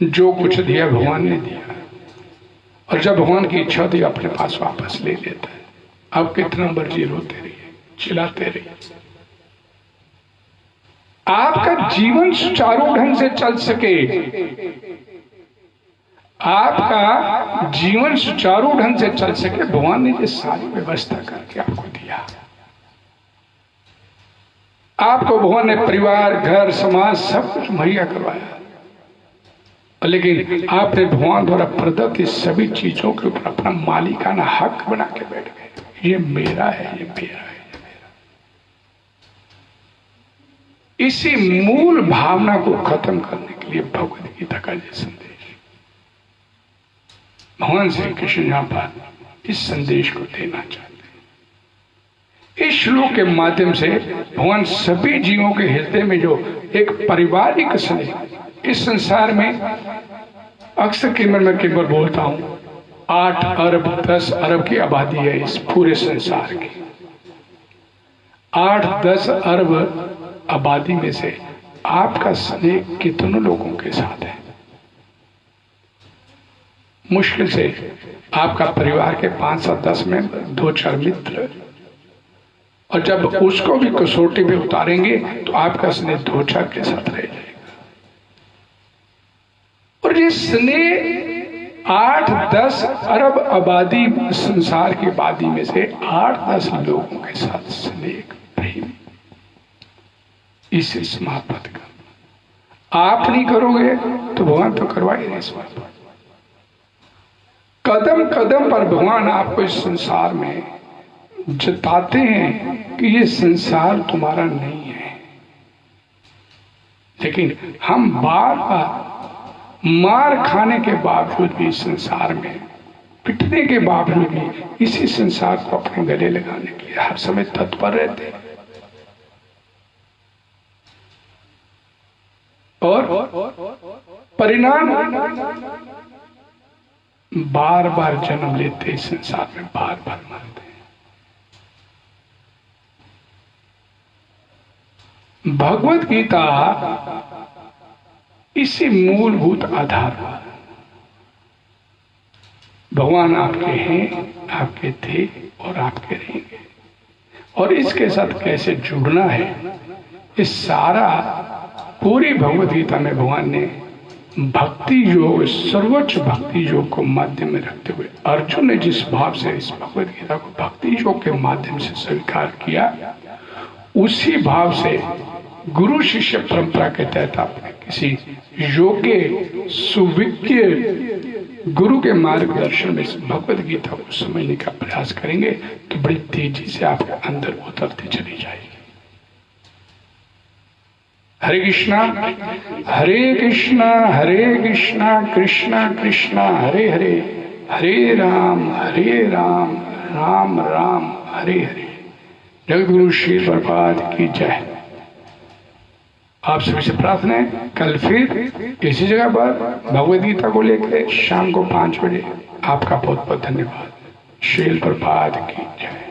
जो कुछ दिया भगवान ने दिया, और जब भगवान की इच्छा होती है अपने पास वापस ले लेता है। आप कितना मर्जी रोते रहिए, चिल्लाते रहिए, आपका जीवन सुचारू ढंग से चल सके, आपका जीवन सुचारू ढंग से चल सके, भगवान ने ये सारी व्यवस्था करके आपको दिया। आपको भगवान ने परिवार, घर, समाज सब कुछ मुहैया करवाया, लेकिन आपने भगवान द्वारा प्रदत्त इस सभी चीजों के ऊपर अपना मालिकाना हक बना के बैठ गए। ये मेरा है, ये मेरा है, ये मेरा। इसी मूल भावना को खत्म करने के लिए भगवद गीता का ये संदेश, भगवान श्री कृष्ण यहां पर इस संदेश को देना चाहते हैं। इस श्लोक के माध्यम से भगवान सभी जीवों के हृदय में जो एक पारिवारिक स्नेह, इस संसार में अक्सर केवल मैं केवल बोलता हूं 8 अरब 10 अरब की आबादी है इस पूरे संसार की। 8-10 अरब आबादी में से आपका स्नेह कितनों लोगों के साथ है? मुश्किल से आपका परिवार के 5-10 में 2-4 मित्र, और जब उसको भी कसौटी पे उतारेंगे तो आपका स्नेह 2-4 के साथ रह जाएगा। और ये स्नेह 8-10 अरब आबादी, संसार की आबादी में से 8-10 लोगों के साथ स्नेह, प्रेम, इसे समाप्त कर। आप नहीं करोगे तो भगवान तो करवा ही नहीं समाप्त। कदम कदम पर भगवान आपको इस संसार में जताते हैं कि ये संसार तुम्हारा नहीं है, लेकिन हम बार बार मार खाने के बावजूद भी, इस संसार में पिटने के बावजूद भी इसी संसार को अपने गले लगाने के लिए हर समय तत्पर रहते हैं। और परिणाम बार बार जन्म लेते, इस संसार में बार बार मरते हैं। भगवत गीता इसी मूलभूत आधार पर, भगवान आपके हैं, आपके थे और आपके रहेंगे, और इसके साथ कैसे जुड़ना है, इस सारा पूरी भगवत गीता में भगवान ने भक्ति योग, सर्वोच्च भक्ति योग को माध्यम में रखते हुए, अर्जुन ने जिस भाव से इस भगवत गीता को भक्ति योग के माध्यम से स्वीकार किया, उसी भाव से गुरु शिष्य परंपरा के तहत आपने किसी योग्य सुविज्ञ गुरु के मार्गदर्शन में इस भगवत गीता को समझने का प्रयास करेंगे तो बड़ी तेजी से आपके अंदर उतरती चली जाएगी। हरे कृष्णा हरे कृष्णा कृष्णा कृष्णा हरे हरे, हरे राम राम राम हरे हरे। जगद्गुरु श्री प्रभुपाद की जय। आप सभी से प्रार्थना है, कल फिर इसी जगह पर भगवद गीता को लेकर शाम को 5 बजे। आपका बहुत बहुत धन्यवाद। श्री प्रभुपाद की जय।